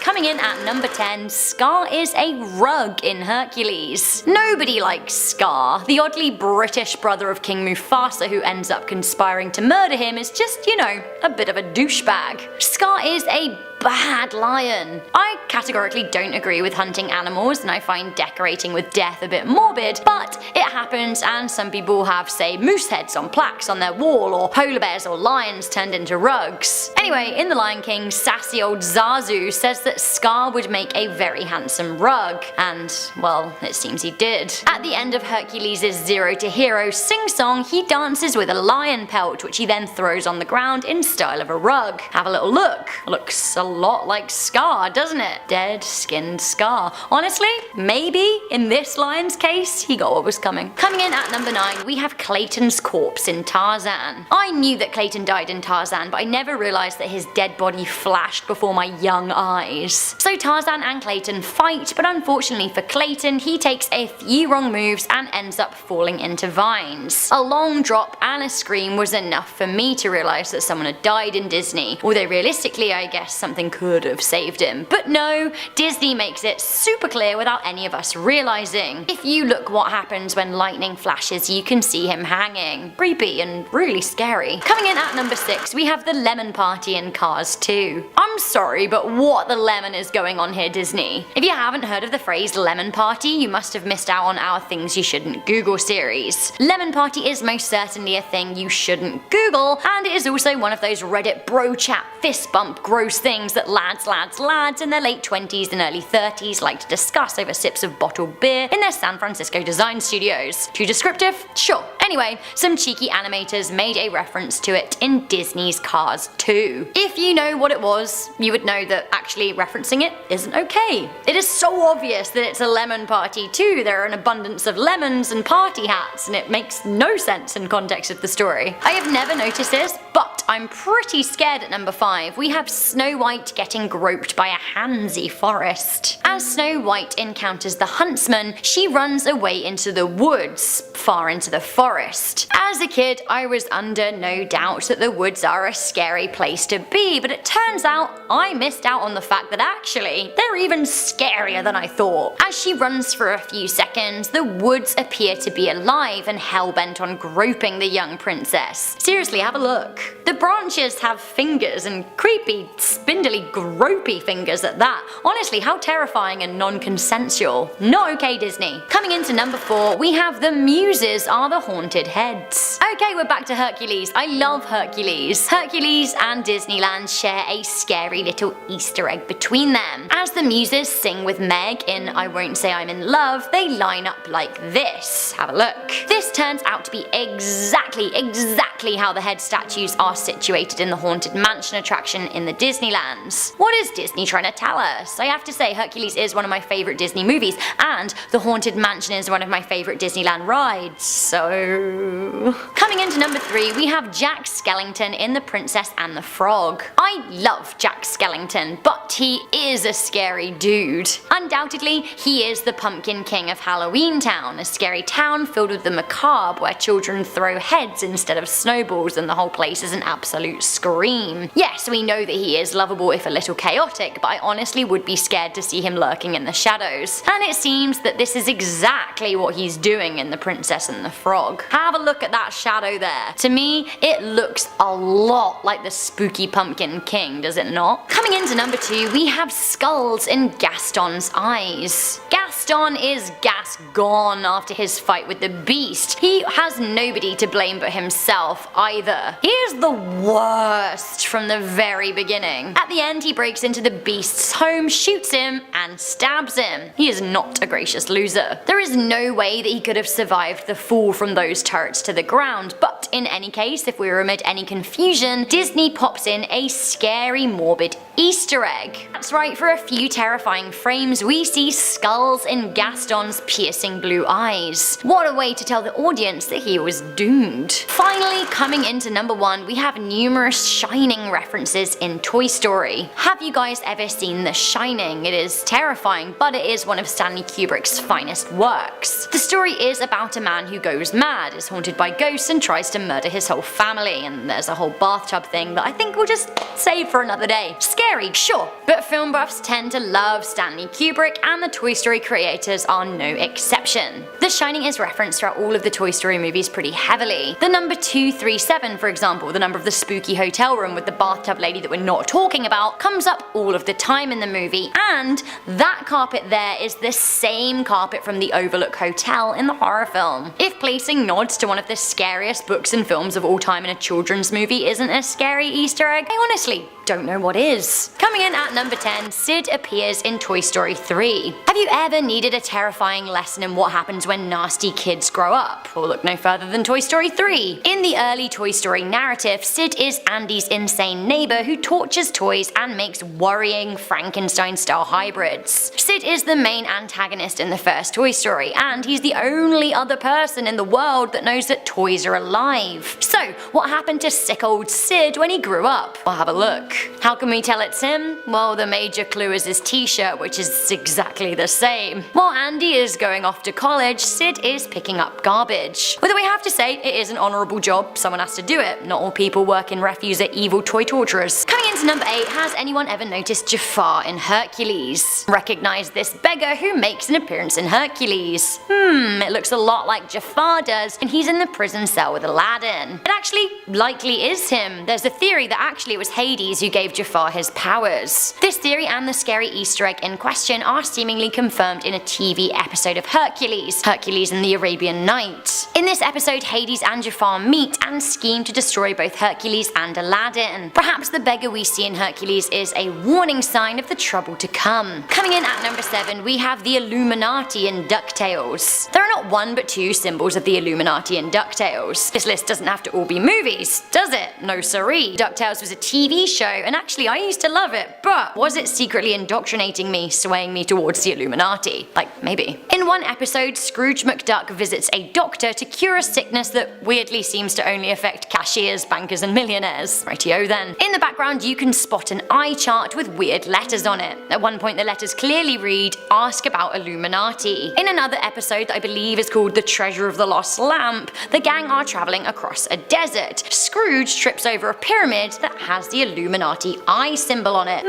Coming in at number 10, Scar is a rug in Hercules. Nobody likes Scar. The oddly British brother of King Mufasa who ends up conspiring to murder him is just, you know, a bit of a douchebag. Scar is a bad lion. I categorically don't agree with hunting animals, and I find decorating with death a bit morbid, but it happens, and some people have, say, moose heads on plaques on their wall, or polar bears or lions turned into rugs. Anyway, in The Lion King, sassy old Zazu says that Scar would make a very handsome rug, and, well, it seems he did. At the end of Hercules' Zero to Hero sing-song, he dances with a lion pelt, which he then throws on the ground in style of a rug. Have a little look. Looks a lot like Scar, doesn't it? Dead, skinned Scar. Honestly, maybe in this lion's case, he got what was coming. Coming in at number 9, we have Clayton's corpse in Tarzan. I knew that Clayton died in Tarzan, but I never realized that his dead body flashed before my young eyes. So Tarzan and Clayton fight, but unfortunately for Clayton, he takes a few wrong moves and ends up falling into vines. A long drop and a scream was enough for me to realize that someone had died in Disney, although realistically I guess something could have saved him. But no, Disney makes it super clear without any of us realizing. If you look what happens when lightning flashes, you can see him hanging. Creepy and really scary. Coming in at number 6, we have the lemon party in Cars 2. I'm sorry, but what the lemon is going on here, Disney? If you haven't heard of the phrase lemon party, you must have missed out on our Things You Shouldn't Google series. Lemon party is most certainly a thing you shouldn't Google, and it is also one of those Reddit bro chat fist bump gross things that lads in their late 20s and early 30s like to discuss over sips of bottled beer in their San Francisco design studios. Too descriptive? Sure. Anyway, some cheeky animators made a reference to it in Disney's Cars 2. If you know what it was, you would know that actually referencing it isn't okay. It is so obvious that it's a lemon party too. There are an abundance of lemons and party hats, and it makes no sense in context of the story. I have never noticed this, but I'm pretty scared at number 5. We have Snow White getting groped by a handsy forest. As Snow White encounters the huntsman, she runs away into the woods, far into the forest. As a kid, I was under no doubt that the woods are a scary place to be, but it turns out I missed out on the fact that actually, they're even scarier than I thought. As she runs for a few seconds, the woods appear to be alive and hell-bent on groping the young princess. Seriously, have a look. The branches have fingers, and creepy, spindly, gropey fingers at that. Honestly, how terrifying and non-consensual. Not okay, Disney. Coming into number 4, we have the muses are the haunted heads. Okay, we're back to Hercules. I love Hercules. Hercules and Disneyland share a scary little Easter egg between them. As the muses sing with Meg in I Won't Say I'm in Love, they line up like this. Have a look. This turns out to be exactly how the head statues are situated in the Haunted Mansion attraction in the Disneylands. What is Disney trying to tell us? I have to say, Hercules is one of my favourite Disney movies, and the Haunted Mansion is one of my favourite Disneyland rides, so... Coming into number 3, we have Jack Skellington in The Princess and the Frog. I love Jack Skellington, but he is a scary dude. Undoubtedly, he is the Pumpkin King of Halloween Town, a scary town filled with the macabre where children throw heads instead of snowballs and the whole place is an absolute scream. Yes, we know that he is lovable if a little chaotic, but I honestly would be scared to see him lurking in the shadows. And it seems that this is exactly what he's doing in The Princess and the Frog. Have a look at that shadow there. To me, it looks a lot like the spooky Pumpkin King, does it not? Coming into number 2, we have skulls in Gaston's eyes. Gaston is gas gone after his fight with the Beast. He has nobody to blame but himself either. He is the worst from the very beginning. At the end, he breaks into the Beast's home, shoots him, and stabs him. He is not a gracious loser. There is no way that he could have survived the fall from those turrets to the ground, but in any case, if we were amid any confusion, Disney pops in a scary, morbid Easter egg. That's right, for a few terrifying frames, we see skulls in Gaston's piercing blue eyes. What a way to tell the audience that he was doomed. Finally, coming into number 1, we have numerous Shining references in Toy Story. Have you guys ever seen The Shining? It is terrifying, but it is one of Stanley Kubrick's finest works. The story is about a man who goes mad, is haunted by ghosts, and tries to murder his whole family, and there's a whole bathtub thing that I think we'll just save for another day. Scary scary, sure, but film buffs tend to love Stanley Kubrick, and the Toy Story creators are no exception. The Shining is referenced throughout all of the Toy Story movies pretty heavily. The number 237, for example, the number of the spooky hotel room with the bathtub lady that we're not talking about, comes up all of the time in the movie, and that carpet there is the same carpet from the Overlook Hotel in the horror film. If placing nods to one of the scariest books and films of all time in a children's movie isn't a scary Easter egg, I honestly don't know what is. Coming in at number 10, Sid appears in Toy Story 3. Have you ever needed a terrifying lesson in what happens when nasty kids grow up? Well, look no further than Toy Story 3. In the early Toy Story narrative, Sid is Andy's insane neighbor who tortures toys and makes worrying Frankenstein-style hybrids. Sid is the main antagonist in the first Toy Story, and he's the only other person in the world that knows that toys are alive. So, what happened to sick old Sid when he grew up? We'll have a look. How can we tell it's him? Well, the major clue is his t-shirt, which is exactly the same. While Andy is going off to college, Sid is picking up garbage. Although we have to say, it is an honourable job, someone has to do it. Not all people work in refuse are evil toy torturers. Coming into number 8, has anyone ever noticed Jafar in Hercules? Recognise this beggar who makes an appearance in Hercules. It looks a lot like Jafar does, and he's in the prison cell with Aladdin. It actually likely is him. There's a theory that actually it was Hades who gave Jafar his powers. This theory and the scary Easter egg in question are seemingly confirmed in a TV episode of Hercules, Hercules and the Arabian Night. In this episode, Hades and Jafar meet and scheme to destroy both Hercules and Aladdin. Perhaps the beggar we see in Hercules is a warning sign of the trouble to come. Coming in at number 7, we have the Illuminati in DuckTales. There are not one but two symbols of the Illuminati in DuckTales. This list doesn't have to all be movies, does it? No siree. DuckTales was a TV show, and actually I used to love it, but was it secretly indoctrinating me, swaying me towards the Illuminati? Like, maybe. In one episode, Scrooge McDuck visits a doctor to cure a sickness that weirdly seems to only affect cashiers, bankers and millionaires. Rightio then. In the background you can spot an eye chart with weird letters on it. At one point the letters clearly read, "Ask about Illuminati." In another episode that I believe is called The Treasure of the Lost Lamp, the gang are travelling across a desert. Scrooge trips over a pyramid that has the Illuminati eye symbol on it.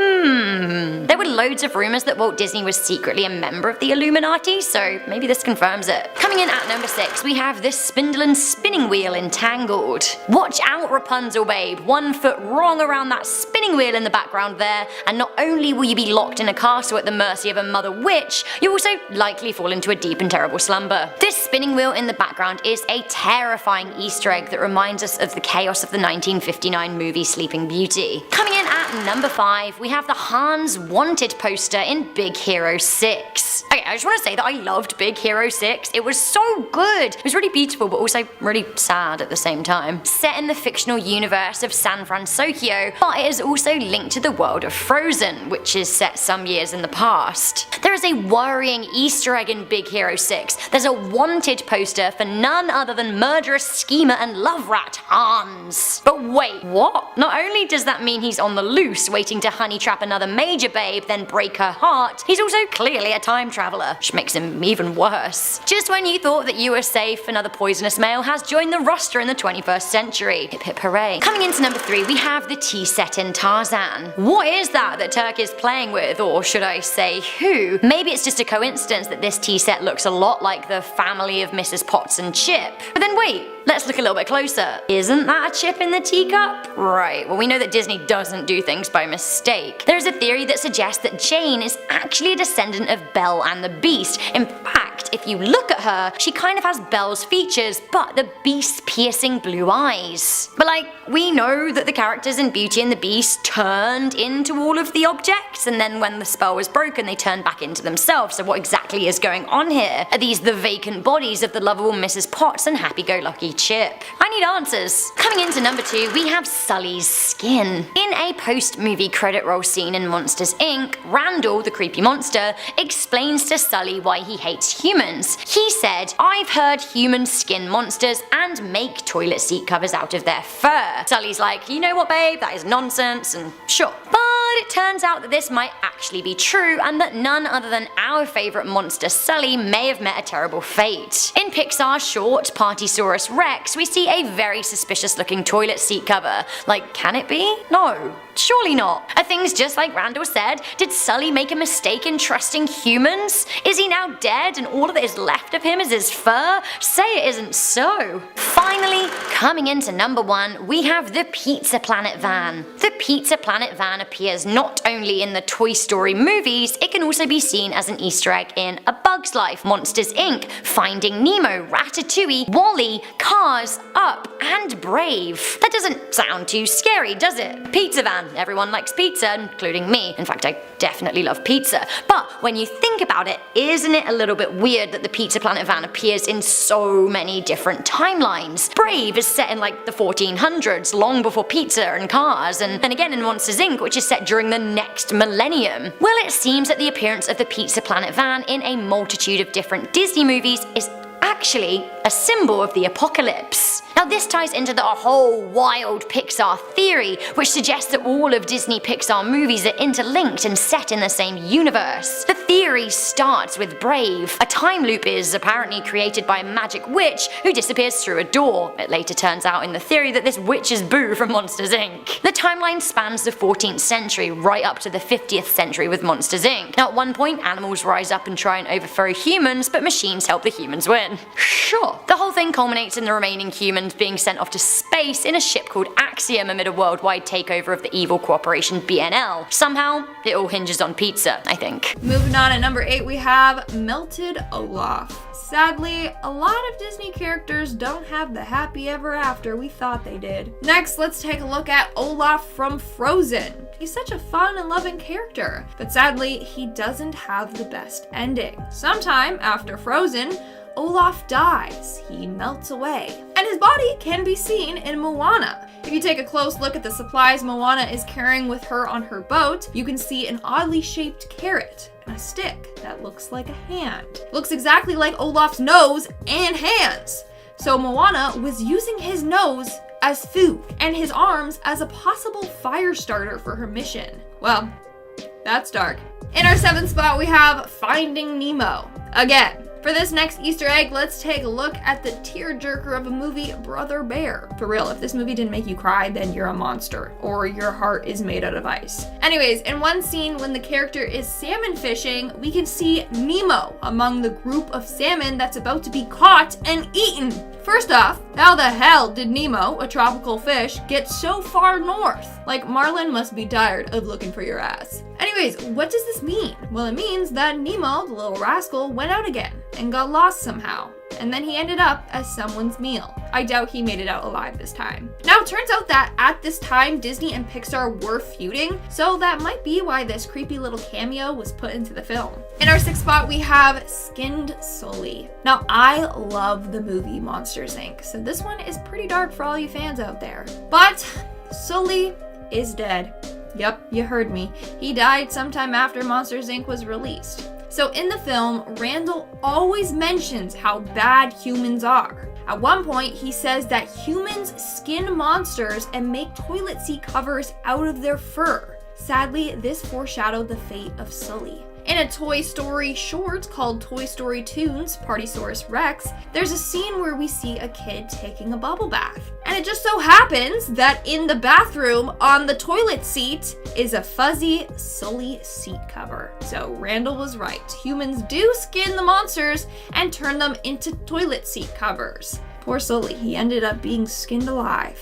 There were loads of rumours that Walt Disney was secretly a member of the Illuminati, so maybe this confirms it. Coming in at number 6, we have this spindle and spinning wheel in Tangled. Watch out, Rapunzel babe, 1 foot wrong around that spinning wheel in the background there, and not only will you be locked in a castle at the mercy of a mother witch, you also likely fall into a deep and terrible slumber. This spinning wheel in the background is a terrifying Easter egg that reminds us of the chaos of the 1959 movie Sleeping Beauty. Coming in at number 5, we have the Hans Wanted poster in Big Hero 6. Okay, I just want to say that I loved Big Hero 6. It was so good. It was really beautiful, but also really sad at the same time. Set in the fictional universe of San Francisco, but it is also linked to the world of Frozen, which is set some years in the past. There is a worrying Easter egg in Big Hero 6. There's a wanted poster for none other than murderous schemer and love rat Hans. But wait, what? Not only does that mean he's on the loose waiting to honey trap another major babe then break her heart, he's also clearly a time traveller, which makes him even worse. Just when you thought that you were safe, another poisonous male has joined the roster in the 21st century. Hip hip hooray. Coming into number 3, we have the tea set in Tarzan. What is that Turk is playing with, or should I say who? Maybe it's just a coincidence that this tea set looks a lot like the family of Mrs. Potts and Chip. But then wait, let's look a little bit closer. Isn't that a chip in the teacup? Right, well we know that Disney doesn't do things by mistake. There is a theory that suggests that Jane is actually a descendant of Belle and the Beast. In fact, if you look at her, she kind of has Belle's features, but the Beast's piercing blue eyes. But like, we know that the characters in Beauty and the Beast turned into all of the objects, and then when the spell was broken they turned back into themselves, so what exactly is going on here? Are these the vacant bodies of the lovable Mrs. Potts and happy-go-lucky Chip? I need answers. Coming into number 2, we have Sully's skin. In a post-movie credit roll scene in Monsters Inc., Randall, the creepy monster, explains to Sully why he hates humans. He said, "I've heard humans skin monsters and make toilet seat covers out of their fur." Sully's like, "You know what babe, that is nonsense," and sure. But it turns out that this might actually be true, and that none other than our favourite monster Sully may have met a terrible fate. In Pixar's short Partysaurus Rex, we see a very suspicious looking toilet seat cover. Like, can it be? No. Surely not. Are things just like Randall said? Did Sully make a mistake in trusting humans? Is he now dead and all that is left of him is his fur? Say it isn't so. Finally, coming into number 1, we have the Pizza Planet van. The Pizza Planet van appears not only in the Toy Story movies, it can also be seen as an Easter egg in A Bug's Life, Monsters Inc., Finding Nemo, Ratatouille, WALL-E, Cars, Up, and Brave. That doesn't sound too scary, does it? Pizza van. Everyone likes pizza, including me. In fact, I definitely love pizza. But when you think about it, isn't it a little bit weird that the Pizza Planet van appears in so many different timelines? Brave is set in like the 1400s, long before pizza and cars, and then again in Monsters Inc., which is set during the next millennium. Well, it seems that the appearance of the Pizza Planet van in a multitude of different Disney movies is actually a symbol of the apocalypse. Now this ties into the whole wild Pixar theory, which suggests that all of Disney Pixar movies are interlinked and set in the same universe. The theory starts with Brave. A time loop is apparently created by a magic witch who disappears through a door. It later turns out in the theory that this witch is Boo from Monsters Inc. The timeline spans the 14th century right up to the 50th century with Monsters Inc. Now at one point, animals rise up and try and overthrow humans, but machines help the humans win. Sure. The whole thing culminates in the remaining humans being sent off to space in a ship called Axiom amid a worldwide takeover of the evil corporation BNL. Somehow, it all hinges on pizza, I think. Moving on, at number 8 we have Melted Olaf. Sadly, a lot of Disney characters don't have the happy ever after we thought they did. Next, let's take a look at Olaf from Frozen. He's such a fun and loving character, but sadly, he doesn't have the best ending. Sometime after Frozen, Olaf dies. He melts away. And his body can be seen in Moana. If you take a close look at the supplies Moana is carrying with her on her boat, you can see an oddly shaped carrot and a stick that looks like a hand. Looks exactly like Olaf's nose and hands. So Moana was using his nose as food and his arms as a possible fire starter for her mission. Well, that's dark. In our 7th spot, we have Finding Nemo. Again, for this next Easter egg, let's take a look at the tearjerker of a movie, Brother Bear. For real, if this movie didn't make you cry, then you're a monster, or your heart is made out of ice. Anyways, in one scene when the character is salmon fishing, we can see Nemo among the group of salmon that's about to be caught and eaten. First off, how the hell did Nemo, a tropical fish, get so far north? Like, Marlin must be tired of looking for your ass. Anyways, what does this mean? Well, it means that Nemo, the little rascal, went out again and got lost somehow. And then he ended up as someone's meal. I doubt he made it out alive this time. Now, it turns out that at this time, Disney and Pixar were feuding, so that might be why this creepy little cameo was put into the film. In our 6th spot, we have Skinned Sully. Now, I love the movie Monsters Inc., so this one is pretty dark for all you fans out there. But Sully is dead. Yep, you heard me. He died sometime after Monsters Inc. was released. So in the film, Randall always mentions how bad humans are. At one point, he says that humans skin monsters and make toilet seat covers out of their fur. Sadly, this foreshadowed the fate of Sully. In a Toy Story short called Toy Story Toons, Partysaurus Rex, there's a scene where we see a kid taking a bubble bath. And it just so happens that in the bathroom on the toilet seat is a fuzzy Sully seat cover. So Randall was right. Humans do skin the monsters and turn them into toilet seat covers. Poor Sully, he ended up being skinned alive.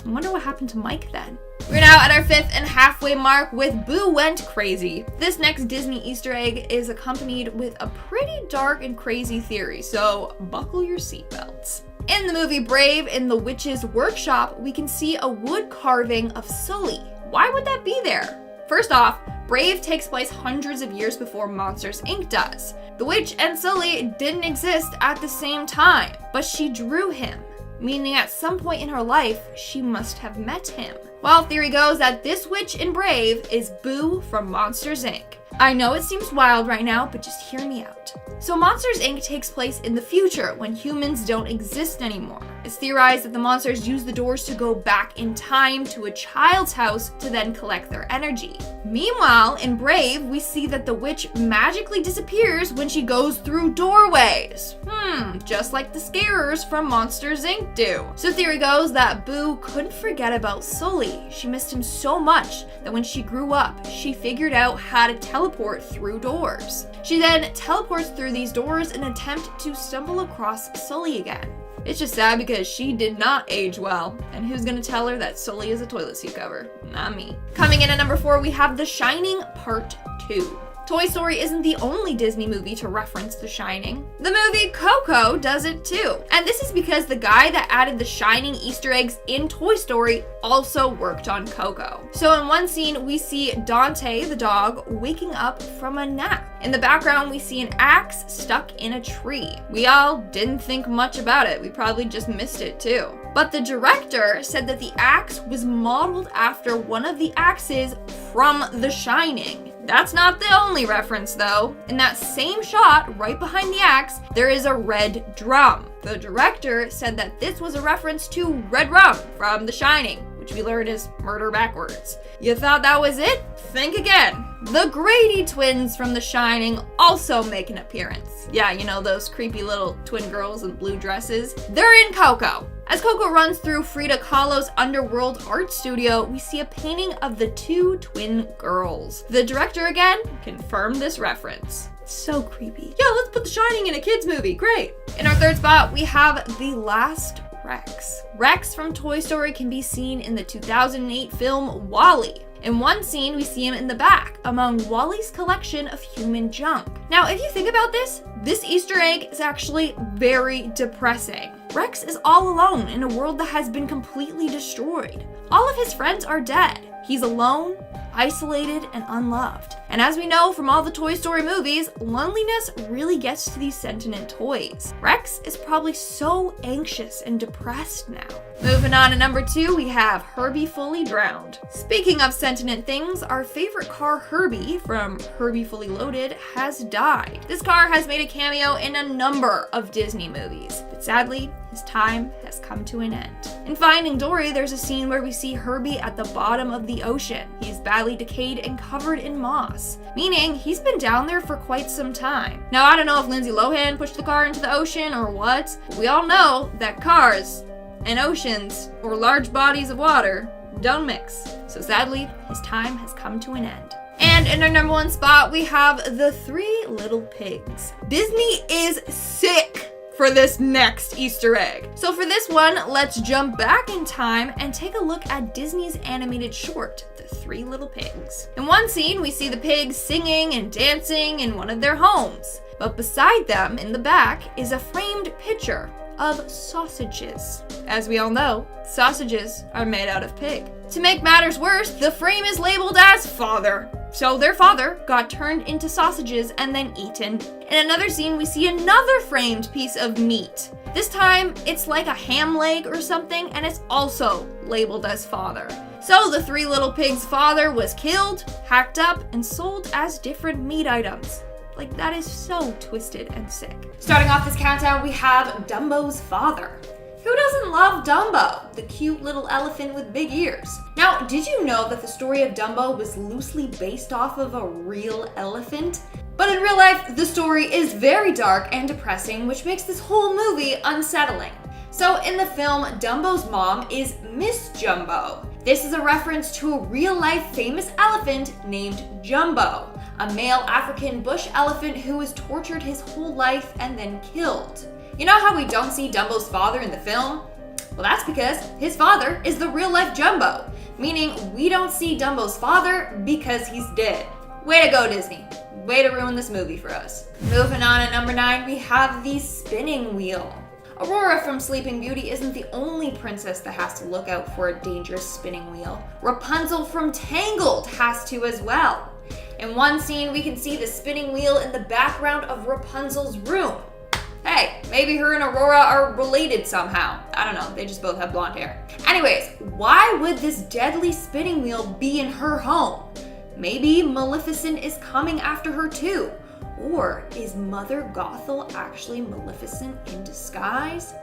I wonder what happened to Mike then. We're now at our 5th and halfway mark with Boo Went Crazy. This next Disney Easter egg is accompanied with a pretty dark and crazy theory, so buckle your seatbelts. In the movie Brave, in the witch's workshop, we can see a wood carving of Sully. Why would that be there? First off, Brave takes place hundreds of years before Monsters Inc. does. The witch and Sully didn't exist at the same time, but she drew him, meaning at some point in her life, she must have met him. Well, theory goes that this witch in Brave is Boo from Monsters Inc. I know it seems wild right now, but just hear me out. So Monsters Inc. takes place in the future when humans don't exist anymore. It's theorized that the monsters use the doors to go back in time to a child's house to then collect their energy. Meanwhile, in Brave, we see that the witch magically disappears when she goes through doorways. Just like the scarers from Monsters, Inc. do. So theory goes that Boo couldn't forget about Sully. She missed him so much that when she grew up, she figured out how to teleport through doors. She then teleports through these doors in an attempt to stumble across Sully again. It's just sad because she did not age well. And who's gonna tell her that Sully is a toilet seat cover? Not me. Coming in at number 4, we have The Shining Part 2. Toy Story isn't the only Disney movie to reference The Shining. The movie Coco does it too. And this is because the guy that added the Shining Easter eggs in Toy Story also worked on Coco. So in one scene, we see Dante, the dog, waking up from a nap. In the background, we see an axe stuck in a tree. We all didn't think much about it. We probably just missed it too. But the director said that the axe was modeled after one of the axes from The Shining. That's not the only reference though. In that same shot, right behind the axe, there is a red drum. The director said that this was a reference to Red Rum from The Shining, which we learned is murder backwards. You thought that was it? Think again. The Grady twins from The Shining also make an appearance. Yeah, you know those creepy little twin girls in blue dresses? They're in Coco. As Coco runs through Frida Kahlo's underworld art studio, we see a painting of the two twin girls. The director again confirmed this reference. So creepy. Yeah, let's put The Shining in a kids movie. Great. In our third spot, we have The Last Rex. Rex from Toy Story can be seen in the 2008 film WALL-E. In one scene, we see him in the back among WALL-E's collection of human junk. Now, if you think about this Easter egg is actually very depressing. Rex is all alone in a world that has been completely destroyed. All of his friends are dead. He's alone, isolated, and unloved. And as we know from all the Toy Story movies, loneliness really gets to these sentient toys. Rex is probably so anxious and depressed now. Moving on to number 2, we have Herbie Fully Drowned. Speaking of sentient things, our favorite car Herbie from Herbie Fully Loaded has died. This car has made a cameo in a number of Disney movies, but sadly, his time has come to an end. In Finding Dory, there's a scene where we see Herbie at the bottom of the ocean. He's badly decayed and covered in moss, meaning he's been down there for quite some time. Now, I don't know if Lindsay Lohan pushed the car into the ocean or what, but we all know that cars and oceans, or large bodies of water, don't mix. So sadly, his time has come to an end. And in our number 1 spot, we have The Three Little Pigs. Disney is sick for this next Easter egg. So for this one, let's jump back in time and take a look at Disney's animated short, The Three Little Pigs. In one scene, we see the pigs singing and dancing in one of their homes. But beside them, in the back, is a framed picture of sausages. As we all know, sausages are made out of pig. To make matters worse, the frame is labeled as father. So their father got turned into sausages and then eaten. In another scene, we see another framed piece of meat. This time, it's like a ham leg or something, and it's also labeled as father. So the Three Little Pigs' father was killed, hacked up, and sold as different meat items. Like, that is so twisted and sick. Starting off this countdown, we have Dumbo's father. Who doesn't love Dumbo, the cute little elephant with big ears? Now, did you know that the story of Dumbo was loosely based off of a real elephant? But in real life, the story is very dark and depressing, which makes this whole movie unsettling. So in the film, Dumbo's mom is Miss Jumbo. This is a reference to a real-life famous elephant named Jumbo, a male African bush elephant who was tortured his whole life and then killed. You know how we don't see Dumbo's father in the film? Well, that's because his father is the real-life Jumbo, meaning we don't see Dumbo's father because he's dead. Way to go, Disney. Way to ruin this movie for us. Moving on at number 9, we have the spinning wheel. Aurora from Sleeping Beauty isn't the only princess that has to look out for a dangerous spinning wheel. Rapunzel from Tangled has to as well. In one scene, we can see the spinning wheel in the background of Rapunzel's room. Hey, maybe her and Aurora are related somehow. I don't know, they just both have blonde hair. Anyways, why would this deadly spinning wheel be in her home? Maybe Maleficent is coming after her too. Or is Mother Gothel actually Maleficent in disguise?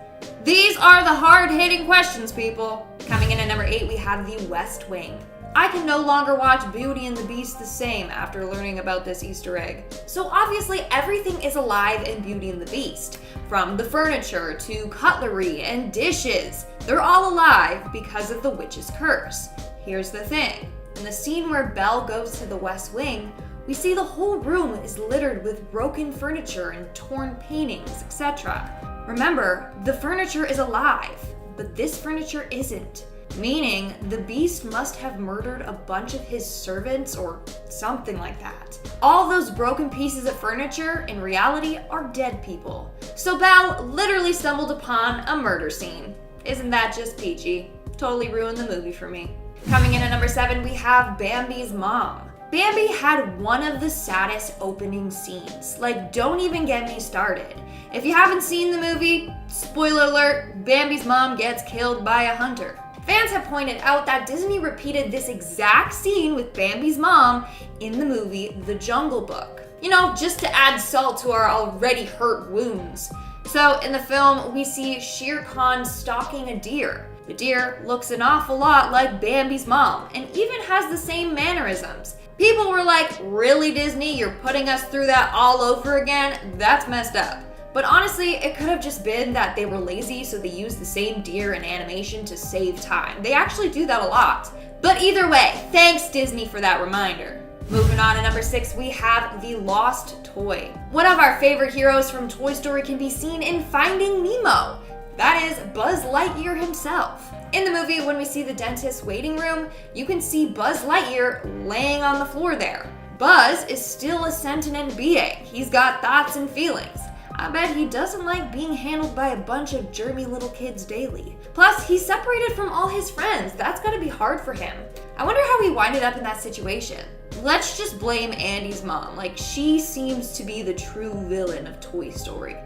These are the hard-hitting questions, people. Coming in at number 8, we have the West Wing. I can no longer watch Beauty and the Beast the same after learning about this Easter egg. So obviously everything is alive in Beauty and the Beast. From the furniture to cutlery and dishes. They're all alive because of the witch's curse. Here's the thing. In the scene where Belle goes to the West Wing, we see the whole room is littered with broken furniture and torn paintings, etc. Remember, the furniture is alive, but this furniture isn't. Meaning, the Beast must have murdered a bunch of his servants or something like that. All those broken pieces of furniture, in reality, are dead people. So Belle literally stumbled upon a murder scene. Isn't that just peachy? Totally ruined the movie for me. Coming in at number 7, we have Bambi's mom. Bambi had one of the saddest opening scenes. Like, don't even get me started. If you haven't seen the movie, spoiler alert, Bambi's mom gets killed by a hunter. Fans have pointed out that Disney repeated this exact scene with Bambi's mom in the movie The Jungle Book. You know, just to add salt to our already hurt wounds. So in the film, we see Shere Khan stalking a deer. The deer looks an awful lot like Bambi's mom and even has the same mannerisms. People were like, really Disney, you're putting us through that all over again? That's messed up. But honestly, it could have just been that they were lazy, so they used the same deer in animation to save time. They actually do that a lot. But either way, thanks Disney for that reminder. Moving on to number 6, we have the Lost Toy. One of our favorite heroes from Toy Story can be seen in Finding Nemo. That is Buzz Lightyear himself. In the movie, when we see the dentist's waiting room, you can see Buzz Lightyear laying on the floor there. Buzz is still a sentient being. He's got thoughts and feelings. I bet he doesn't like being handled by a bunch of germy little kids daily. Plus, he's separated from all his friends. That's gotta be hard for him. I wonder how he winded up in that situation. Let's just blame Andy's mom. Like, she seems to be the true villain of Toy Story.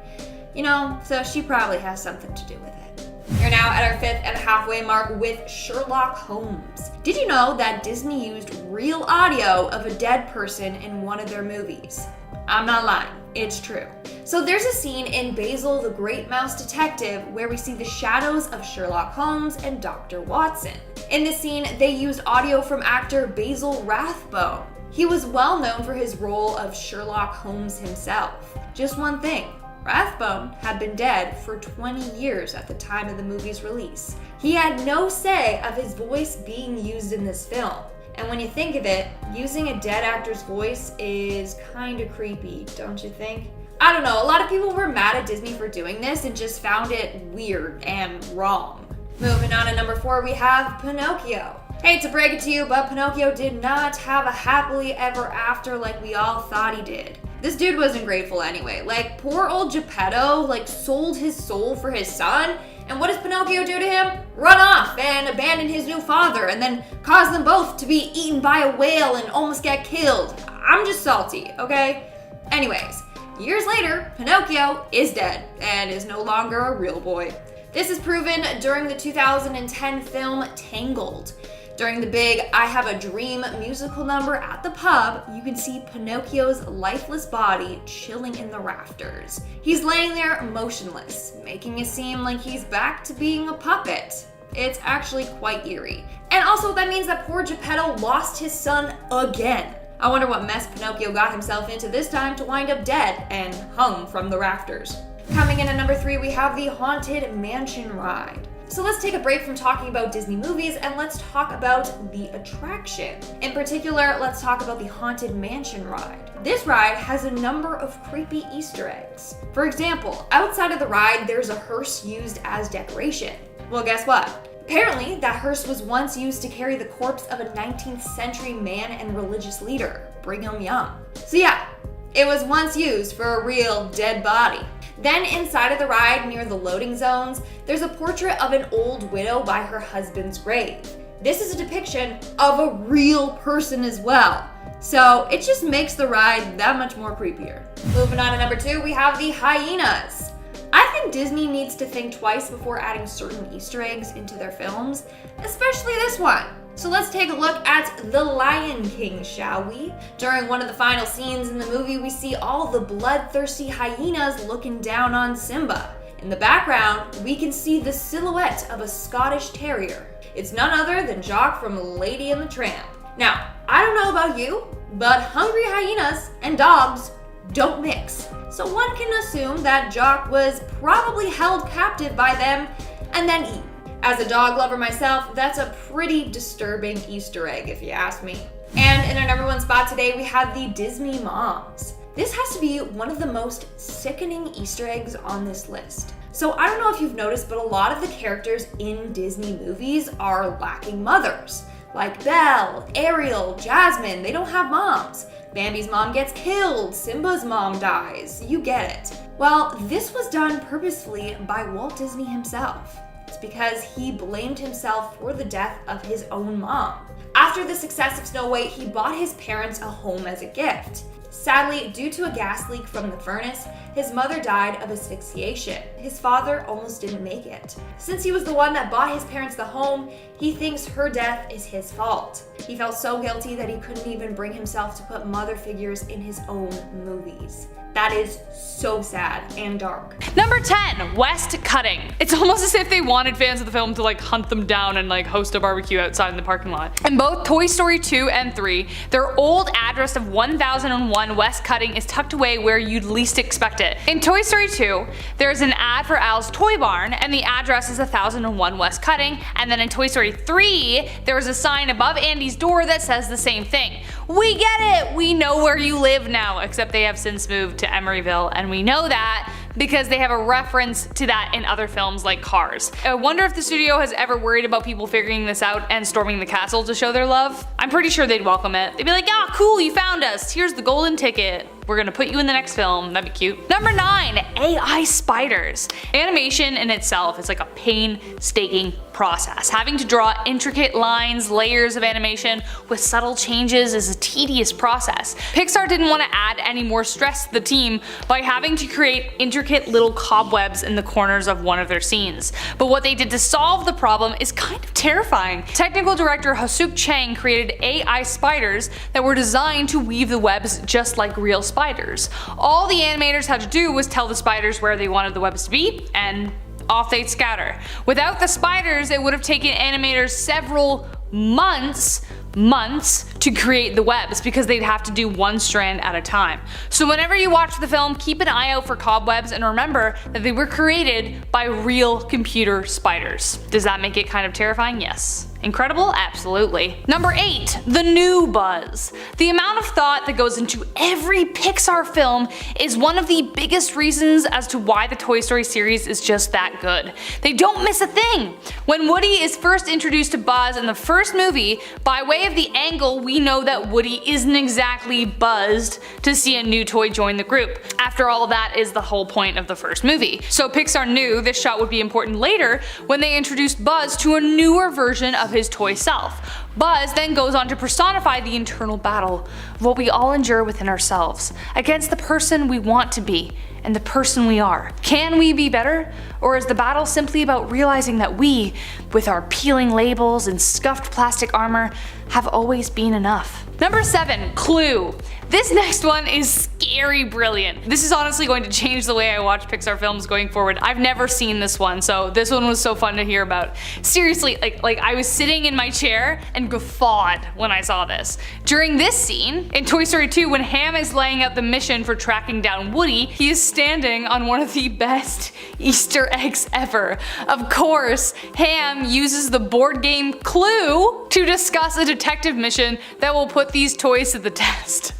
You know, so she probably has something to do with it. We're now at our 5th and halfway mark with Sherlock Holmes. Did you know that Disney used real audio of a dead person in one of their movies? I'm not lying, it's true. So there's a scene in Basil the Great Mouse Detective where we see the shadows of Sherlock Holmes and Dr. Watson. In this scene, they used audio from actor Basil Rathbone. He was well known for his role of Sherlock Holmes himself. Just one thing, Rathbone had been dead for 20 years at the time of the movie's release. He had no say of his voice being used in this film. And when you think of it, using a dead actor's voice is kinda creepy, don't you think? I don't know, a lot of people were mad at Disney for doing this and just found it weird and wrong. Moving on to number 4, we have Pinocchio. Hate to break it to you, but Pinocchio did not have a happily ever after like we all thought he did. This dude wasn't grateful anyway. Like, poor old Geppetto, sold his soul for his son. And what does Pinocchio do to him? Run off and abandon his new father and then cause them both to be eaten by a whale and almost get killed. I'm just salty, okay? Anyways, years later, Pinocchio is dead and is no longer a real boy. This is proven during the 2010 film Tangled. During the big I Have a Dream musical number at the pub, you can see Pinocchio's lifeless body chilling in the rafters. He's laying there motionless, making it seem like he's back to being a puppet. It's actually quite eerie. And also that means that poor Geppetto lost his son again. I wonder what mess Pinocchio got himself into this time to wind up dead and hung from the rafters. Coming in at number 3, we have the Haunted Mansion ride. So let's take a break from talking about Disney movies and let's talk about the attraction. In particular, let's talk about the Haunted Mansion ride. This ride has a number of creepy Easter eggs. For example, outside of the ride, there's a hearse used as decoration. Well, guess what? Apparently, that hearse was once used to carry the corpse of a 19th century man and religious leader, Brigham Young. So yeah, it was once used for a real dead body. Then inside of the ride, near the loading zones, there's a portrait of an old widow by her husband's grave. This is a depiction of a real person as well. So it just makes the ride that much more creepier. Moving on to number 2, we have the Hyenas. I think Disney needs to think twice before adding certain Easter eggs into their films, especially this one. So let's take a look at The Lion King, shall we? During one of the final scenes in the movie, we see all the bloodthirsty hyenas looking down on Simba. In the background, we can see the silhouette of a Scottish Terrier. It's none other than Jock from Lady and the Tramp. Now, I don't know about you, but hungry hyenas and dogs don't mix. So one can assume that Jock was probably held captive by them and then eaten. As a dog lover myself, that's a pretty disturbing Easter egg if you ask me. And in our number one spot today, we have the Disney moms. This has to be one of the most sickening Easter eggs on this list. So I don't know if you've noticed, but a lot of the characters in Disney movies are lacking mothers. Like Belle, Ariel, Jasmine, they don't have moms. Bambi's mom gets killed, Simba's mom dies, you get it. Well, this was done purposefully by Walt Disney himself. It's because he blamed himself for the death of his own mom. After the success of Snow White, he bought his parents a home as a gift. Sadly, due to a gas leak from the furnace, his mother died of asphyxiation. His father almost didn't make it. Since he was the one that bought his parents the home, he thinks her death is his fault. He felt so guilty that he couldn't even bring himself to put mother figures in his own movies. That is so sad and dark. Number 10, West Cutting. It's almost as if they wanted fans of the film to hunt them down and host a barbecue outside in the parking lot. In both Toy Story 2 and 3, their old address of 1001 West Cutting is tucked away where you'd least expect it. In Toy Story 2, there's an ad for Al's Toy Barn and the address is 1001 West Cutting, and then in Toy Story 3, there was a sign above Andy's door that says the same thing. We get it! We know where you live now, except they have since moved to Emeryville, and we know that because they have a reference to that in other films like Cars. I wonder if the studio has ever worried about people figuring this out and storming the castle to show their love. I'm pretty sure they'd welcome it. They'd be like, ah, cool, you found us. Here's the golden ticket. We're gonna put you in the next film. That'd be cute. Number 9, AI spiders. Animation in itself is like a painstaking process. Having to draw intricate lines, layers of animation with subtle changes is a tedious process. Pixar didn't want to add any more stress to the team by having to create intricate little cobwebs in the corners of one of their scenes. But what they did to solve the problem is kind of terrifying. Technical director Hosuke Chang created AI spiders that were designed to weave the webs just like real spiders. All the animators had to do was tell the spiders where they wanted the webs to be, and off they'd scatter. Without the spiders, it would have taken animators several months to create the webs because they'd have to do one strand at a time. So whenever you watch the film, keep an eye out for cobwebs and remember that they were created by real computer spiders. Does that make it kind of terrifying? Yes. Incredible? Absolutely. Number 8, the new Buzz. The amount of thought that goes into every Pixar film is one of the biggest reasons as to why the Toy Story series is just that good. They don't miss a thing. When Woody is first introduced to Buzz in the first movie, by way of the angle, we know that Woody isn't exactly buzzed to see a new toy join the group. After all, that is the whole point of the first movie. So Pixar knew this shot would be important later when they introduced Buzz to a newer version of his toy self. Buzz then goes on to personify the internal battle of what we all endure within ourselves, against the person we want to be and the person we are. Can we be better? Or is the battle simply about realizing that we, with our peeling labels and scuffed plastic armor, have always been enough? Number 7, Clue. This next one is scary brilliant. This is honestly going to change the way I watch Pixar films going forward. I've never seen this one, so this one was so fun to hear about. Seriously, like I was sitting in my chair and guffawed when I saw this. During this scene, in Toy Story 2, when Ham is laying out the mission for tracking down Woody, he is standing on one of the best Easter eggs ever. Of course, Ham uses the board game Clue to discuss a detective mission that will put these toys to the test.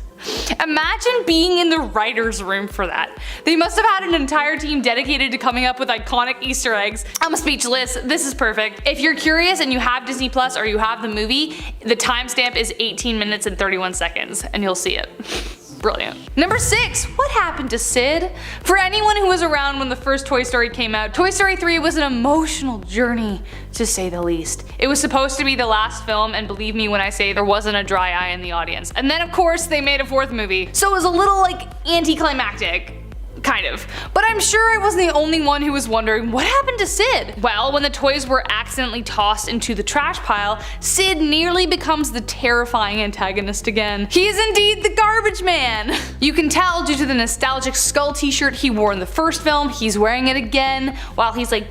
Imagine being in the writer's room for that. They must have had an entire team dedicated to coming up with iconic Easter eggs. I'm speechless. This is perfect. If you're curious and you have Disney Plus or you have the movie, the timestamp is 18 minutes and 31 seconds and you'll see it. Brilliant. Number 6, what happened to Sid? For anyone who was around when the first Toy Story came out, Toy Story 3 was an emotional journey, to say the least. It was supposed to be the last film, and believe me when I say there wasn't a dry eye in the audience. And then of course they made a 4th movie, so it was a little anticlimactic. Kind of. But I'm sure I wasn't the only one who was wondering what happened to Sid. Well, when the toys were accidentally tossed into the trash pile, Sid nearly becomes the terrifying antagonist again. He is indeed the garbage man! You can tell due to the nostalgic skull t-shirt he wore in the first film, he's wearing it again while he's like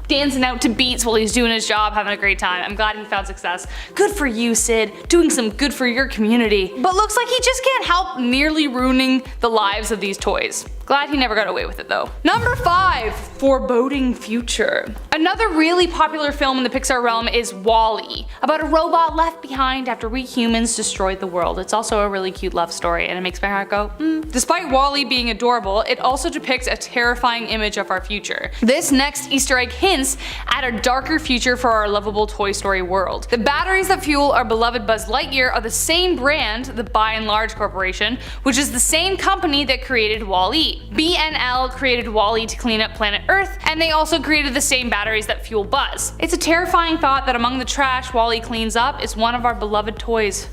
dancing out to beats while he's doing his job, having a great time. I'm glad he found success. Good for you, Sid, doing some good for your community. But looks like he just can't help nearly ruining the lives of these toys. Glad he never got away with it though. Number 5, Foreboding Future. Another really popular film in the Pixar realm is WALL-E, about a robot left behind after we humans destroyed the world. It's also a really cute love story and it makes my heart go, Despite WALL-E being adorable, it also depicts a terrifying image of our future. This next Easter egg hints at a darker future for our lovable Toy Story world. The batteries that fuel our beloved Buzz Lightyear are the same brand, the By and Large Corporation, which is the same company that created WALL-E. BNL created WALL-E to clean up planet Earth, and they also created the same batteries that fuel Buzz. It's a terrifying thought that among the trash WALL-E cleans up is one of our beloved toys.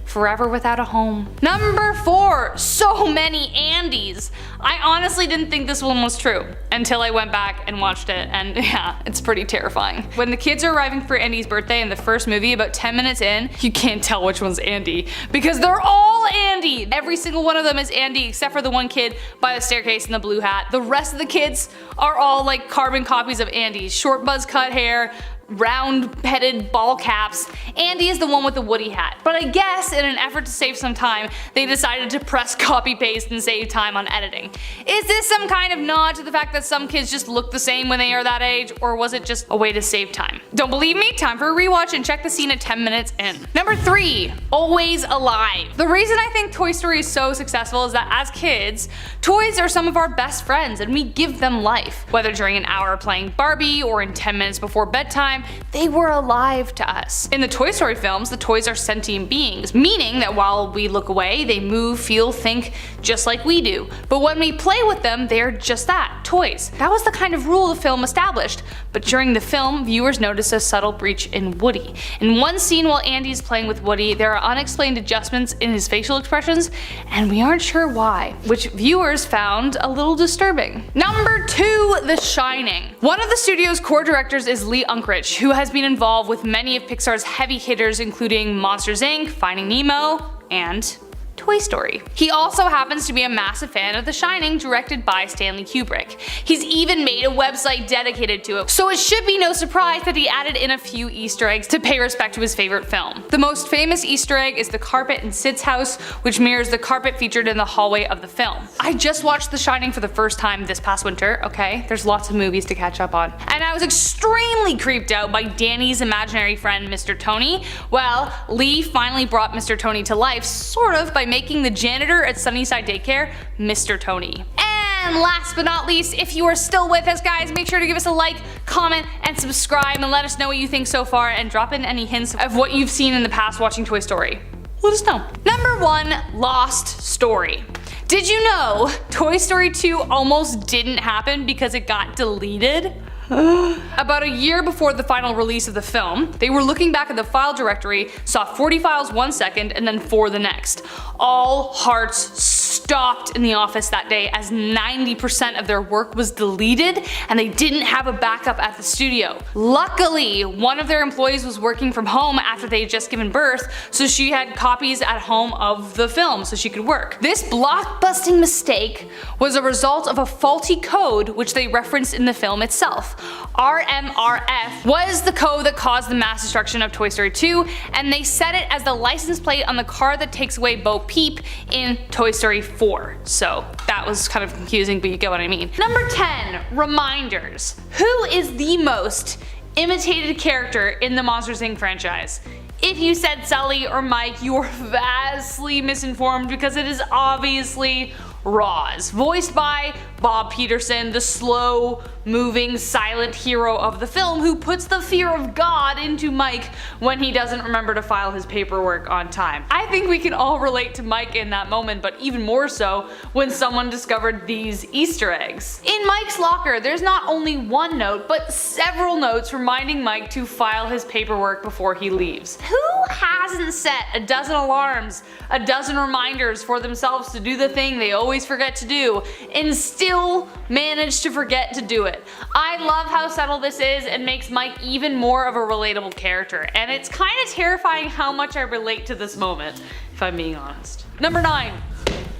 Forever without a home. Number 4, so many Andys. I honestly didn't think this one was true until I went back and watched it, and yeah, it's pretty terrifying. When the kids are arriving for Andy's birthday in the first movie, about 10 minutes in, you can't tell which one's Andy because they're all Andy. Every single one of them is Andy except for the one kid by the staircase in the blue hat. The rest of the kids are all like carbon copies of Andy. Short buzz cut hair, round-headed ball caps. Andy is the one with the Woody hat. But I guess in an effort to save some time, they decided to press copy paste and save time on editing. Is this some kind of nod to the fact that some kids just look the same when they are that age, or was it just a way to save time? Don't believe me? Time for a rewatch and check the scene at 10 minutes in. Number 3, Always Alive. The reason I think Toy Story is so successful is that as kids, toys are some of our best friends and we give them life. Whether during an hour playing Barbie or in 10 minutes before bedtime, they were alive to us. In the Toy Story films, the toys are sentient beings, meaning that while we look away, they move, feel, think just like we do. But when we play with them, they're just that, toys. That was the kind of rule the film established. But during the film, viewers notice a subtle breach in Woody. In one scene while Andy's playing with Woody, there are unexplained adjustments in his facial expressions, and we aren't sure why, which viewers found a little disturbing. Number 2, The Shining. One of the studio's core directors is Lee Unkrich, who has been involved with many of Pixar's heavy hitters including Monsters Inc., Finding Nemo, and Toy Story. He also happens to be a massive fan of The Shining, directed by Stanley Kubrick. He's even made a website dedicated to it, so it should be no surprise that he added in a few Easter eggs to pay respect to his favorite film. The most famous Easter egg is the carpet in Sid's house, which mirrors the carpet featured in the hallway of the film. I just watched The Shining for the first time this past winter, okay? There's lots of movies to catch up on. And I was extremely creeped out by Danny's imaginary friend, Mr. Tony. Well, Lee finally brought Mr. Tony to life, sort of, by making the janitor at Sunnyside Daycare Mr. Tony. And last but not least, if you are still with us guys, make sure to give us a like, comment, and subscribe and let us know what you think so far and drop in any hints of what you've seen in the past watching Toy Story. Let us know. Number 1, Lost Story. Did you know Toy Story 2 almost didn't happen because it got deleted? About a year before the final release of the film, they were looking back at the file directory, saw 40 files one second and then 4 the next. All hearts stopped in the office that day as 90% of their work was deleted and they didn't have a backup at the studio. Luckily, one of their employees was working from home after they had just given birth, so she had copies at home of the film so she could work. This blockbusting mistake was a result of a faulty code which they referenced in the film itself. RMRF was the code that caused the mass destruction of Toy Story 2, and they set it as the license plate on the car that takes away Bo Peep in Toy Story 4. So that was kind of confusing, but you get what I mean. Number 10, Reminders. Who is the most imitated character in the Monsters Inc. franchise? If you said Sully or Mike, you are vastly misinformed because it is obviously Roz, voiced by Bob Peterson, the slow-moving silent hero of the film who puts the fear of God into Mike when he doesn't remember to file his paperwork on time. I think we can all relate to Mike in that moment, but even more so when someone discovered these Easter eggs. In Mike's locker, there's not only one note, but several notes reminding Mike to file his paperwork before he leaves. Who hasn't set a dozen alarms, a dozen reminders for themselves to do the thing they always always forget to do, and still manage to forget to do it. I love how subtle this is and makes Mike even more of a relatable character, and it's kind of terrifying how much I relate to this moment, if I'm being honest. Number 9.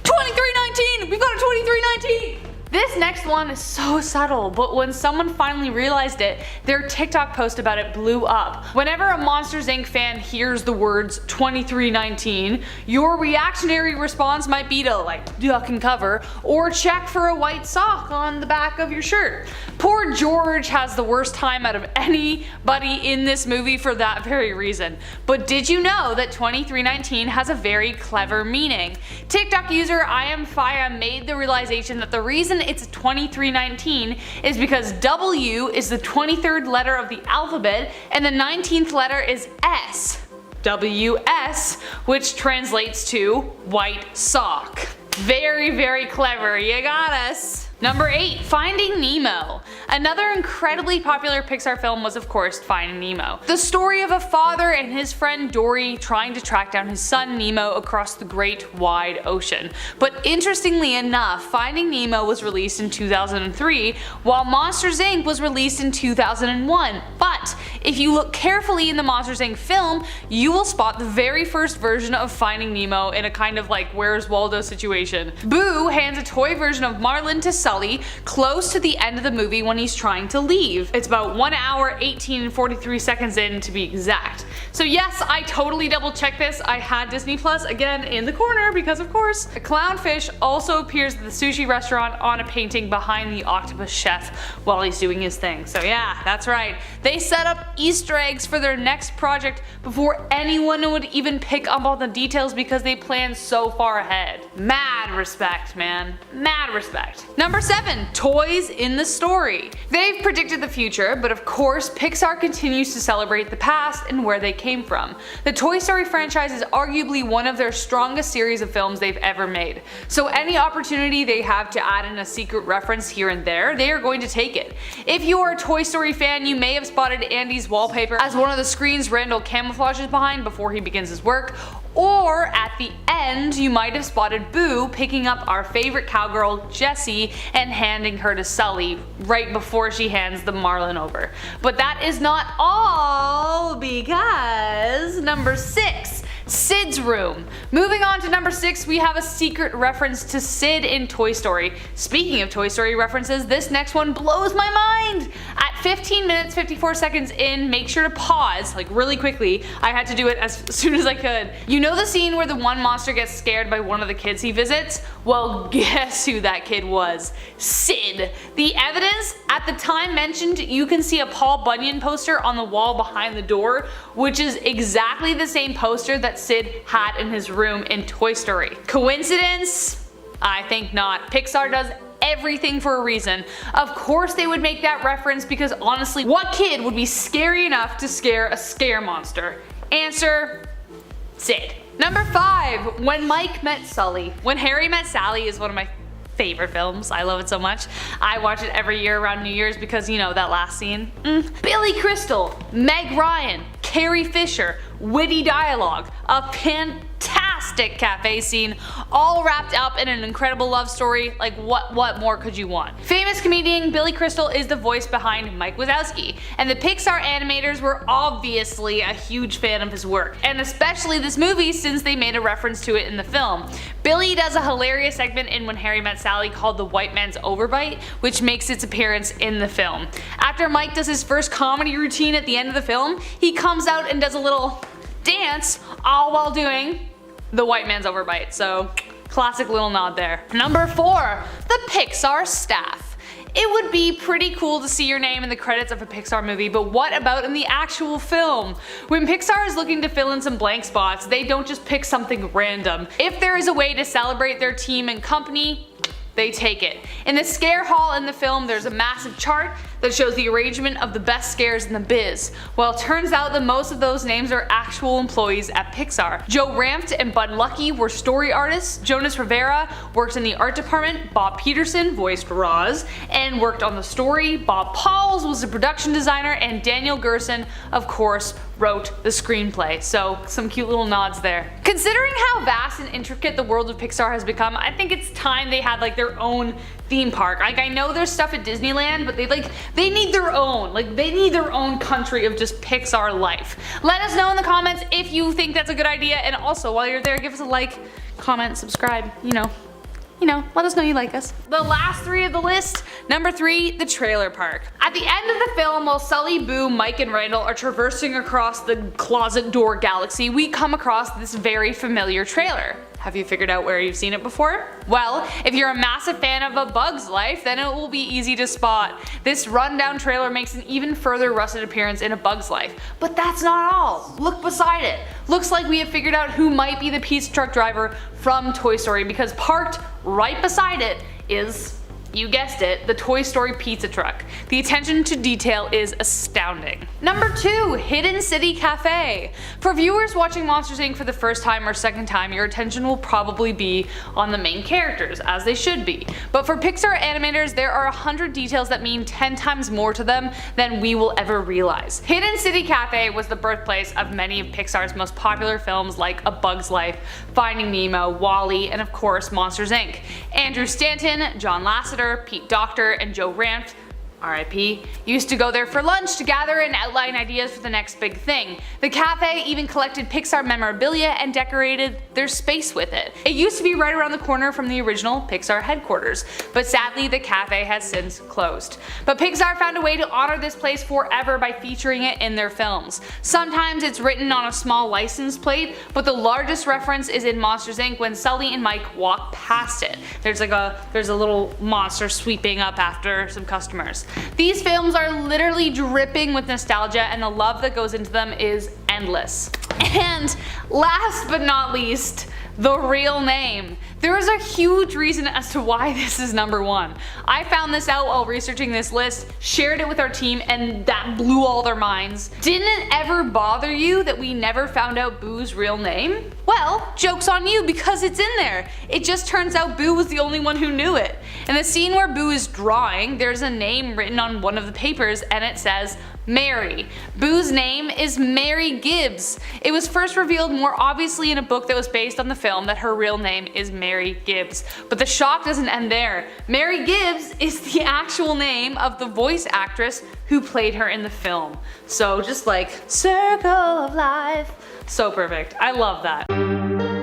2319! We've got a 2319! This next one is so subtle, but when someone finally realized it, their TikTok post about it blew up. Whenever a Monsters Inc. fan hears the words 2319, your reactionary response might be to like duck and cover, or check for a white sock on the back of your shirt. Poor George has the worst time out of anybody in this movie for that very reason. But did you know that 2319 has a very clever meaning? TikTok user I Am Fire made the realization that the reason it's 2319 is because W is the 23rd letter of the alphabet and the 19th letter is S. WS, which translates to white sock. Very, very clever. You got us. Number 8. Finding Nemo. Another incredibly popular Pixar film was of course Finding Nemo. The story of a father and his friend Dory trying to track down his son Nemo across the great wide ocean. But interestingly enough, Finding Nemo was released in 2003 while Monsters Inc. was released in 2001. But if you look carefully in the Monsters Inc. film, you will spot the very first version of Finding Nemo in a kind of like Where's Waldo situation. Boo hands a toy version of Marlin to Sully close to the end of the movie when he's trying to leave. It's about 1 hour, 18 and 43 seconds in to be exact. So yes, I totally double checked this. I had Disney Plus again in the corner because of course. A clownfish also appears at the sushi restaurant on a painting behind the octopus chef while he's doing his thing. So yeah, that's right. They set up Easter eggs for their next project before anyone would even pick up on the details because they planned so far ahead. Mad respect, man. Mad respect. Number 7. Toys in the story. They've predicted the future, but of course Pixar continues to celebrate the past and where they came from. The Toy Story franchise is arguably one of their strongest series of films they've ever made. So any opportunity they have to add in a secret reference here and there, they are going to take it. If you are a Toy Story fan, you may have spotted Andy's wallpaper as one of the screens Randall camouflages behind before he begins his work, or at the end you might have spotted Boo picking up our favorite cowgirl Jessie and handing her to Sully right before she hands the Marlin over. But that is not all, because number 6. Sid's room. Moving on to number 6, we have a secret reference to Sid in Toy Story. Speaking of Toy Story references, this next one blows my mind! At 15 minutes 54 seconds in, make sure to pause, like really quickly. I had to do it as soon as I could. You know the scene where the one monster gets scared by one of the kids he visits? Well, guess who that kid was? Sid. The evidence at the time mentioned, you can see a Paul Bunyan poster on the wall behind the door, which is exactly the same poster that Sid had in his room in Toy Story. Coincidence? I think not. Pixar does everything for a reason. Of course they would make that reference because honestly, what kid would be scary enough to scare a scare monster? Answer: Sid. Number 5. When Mike Met Sully. When Harry Met Sally is one of my favorite films. I love it so much. I watch it every year around New Year's because, you know, that last scene. Billy Crystal, Meg Ryan, Carrie Fisher, witty dialogue, a fantastic cafe scene, all wrapped up in an incredible love story. Like what more could you want? Famous comedian Billy Crystal is the voice behind Mike Wazowski, and the Pixar animators were obviously a huge fan of his work, and especially this movie since they made a reference to it in the film. Billy does a hilarious segment in When Harry Met Sally called The White Man's Overbite, which makes its appearance in the film. After Mike does his first comedy routine at the end of the film, he comes out and does a little dance, all while doing The White Man's Overbite. So, classic little nod there. Number 4. The Pixar staff. It would be pretty cool to see your name in the credits of a Pixar movie, but what about in the actual film? When Pixar is looking to fill in some blank spots, they don't just pick something random. If there is a way to celebrate their team and company, they take it. In the scare hall in the film, there's a massive chart that shows the arrangement of the best scares in the biz. Well, it turns out that most of those names are actual employees at Pixar. Joe Ramft and Bud Lucky were story artists, Jonas Rivera worked in the art department, Bob Peterson voiced Roz and worked on the story, Bob Pauls was the production designer, and Daniel Gerson, of course, wrote the screenplay, so some cute little nods there. Considering how vast and intricate the world of Pixar has become, I think it's time they had like their own theme park. Like, I know there's stuff at Disneyland, but they need their own. Like, they need their own country of just Pixar life. Let us know in the comments if you think that's a good idea, and also while you're there, give us a like, comment, subscribe, you know, let us know you like us. The last three of the list. Number 3, the trailer park. At the end of the film, while Sully, Boo, Mike, and Randall are traversing across the closet door galaxy, we come across this very familiar trailer. Have you figured out where you've seen it before? Well, if you're a massive fan of A Bug's Life, then it will be easy to spot. This rundown trailer makes an even further rusted appearance in A Bug's Life. But that's not all. Look beside it. Looks like we have figured out who might be the pizza truck driver from Toy Story, because parked right beside it is, you guessed it, the Toy Story pizza truck. The attention to detail is astounding. Number 2, Hidden City Cafe. For viewers watching Monsters Inc. for the first time or second time, your attention will probably be on the main characters, as they should be. But for Pixar animators, there are 100 details that mean 10 times more to them than we will ever realize. Hidden City Cafe was the birthplace of many of Pixar's most popular films like A Bug's Life, Finding Nemo, WALL-E, and of course Monsters Inc. Andrew Stanton, John Lasseter, Pete Docter, and Joe Ranft, RIP, used to go there for lunch to gather and outline ideas for the next big thing. The cafe even collected Pixar memorabilia and decorated their space with it. It used to be right around the corner from the original Pixar headquarters, but sadly the cafe has since closed. But Pixar found a way to honor this place forever by featuring it in their films. Sometimes it's written on a small license plate, but the largest reference is in Monsters Inc. when Sully and Mike walk past it. There's a little monster sweeping up after some customers. These films are literally dripping with nostalgia, and the love that goes into them is endless. And last but not least, the real name. There is a huge reason as to why this is number 1. I found this out while researching this list, shared it with our team, and that blew all their minds. Didn't it ever bother you that we never found out Boo's real name? Well, joke's on you because it's in there. It just turns out Boo was the only one who knew it. In the scene where Boo is drawing, there's a name written on one of the papers and it says Mary. Boo's name is Mary Gibbs. It was first revealed more obviously in a book that was based on the film that her real name is Mary Gibbs. But the shock doesn't end there. Mary Gibbs is the actual name of the voice actress who played her in the film. So just like, circle of life. So perfect. I love that.